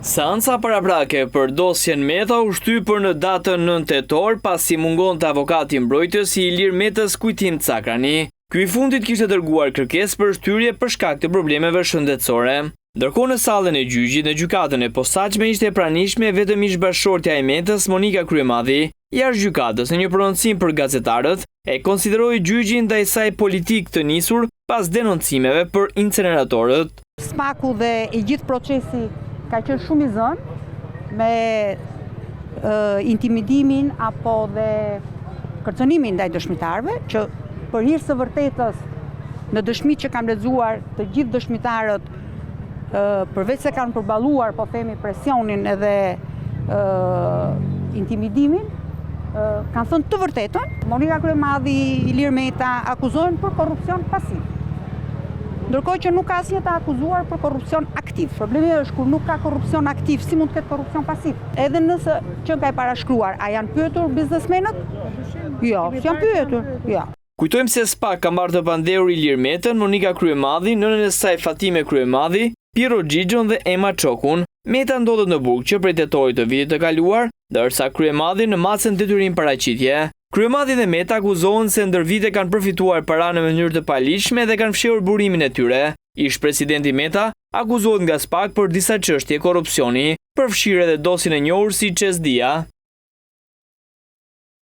Seanca paraprake për dosjen Meta u shtypur në datën 9 tetor pasi mungonte avokati mbrojtës i Ilir Metës Kujtim Cakrani. Ky i fundit kishte dërguar kërkesë për shtyrje për shkak të problemeve shëndetësore. Ndërkohë në sallën e gjyqit në gjykatën e posaçme ishte e pranishme vetëm ish-bashkëshortja e Metës, Monika Kryemadhi. Jashtë gjykatës në një prononcim për gazetarët, e konsideroi gjyqin ndaj saj politik të nisur pas denoncimeve për inceneratorët. Smaku dhe i gjithë procesi ka qenë shumë i zënë me intimidimin apo dhe kërcënimin ndaj dëshmitarëve, që për hir të vërtetës në dëshmitë që kam lexuar, të gjithë dëshmitarët përveç se kanë përballuar, po themi, presionin edhe intimidimin, kanë thënë të vërtetën. Monika Kryemadhi, Ilir Meta akuzohen për korrupsion pasiv. Ndërkohë që nuk ka asnjë të akuzuar për korrupsion aktiv. Problemi është kur nuk ka korrupsion aktiv, si mund të ketë korrupsion pasiv? Edhe nëse që ka e parashkruar, a janë pyetur biznesmenët? Jo, s'janë pyetur. Jo. Kujtojmë se SPAK ka marrë të pandehur Ilir Metën, Monika Kryemadhi, nënën e saj Fatime Kryemadhi, Piero Xhixhon dhe Ema Çokun. Meta ndodhet në Burgçë prej tetorit të vitit të kaluar, ndërsa Kryemadhi në masën detyrim paraqitje. Kryemadhi dhe Meta akuzohen se ndër vite kanë përfituar para në mënyrë të paligjshme dhe kanë fshehur burimin e tyre. Ish-presidenti Meta akuzohet nga SPAK për disa çështje korrupsioni, përfshirë edhe dosjen e njohur si Çesdia.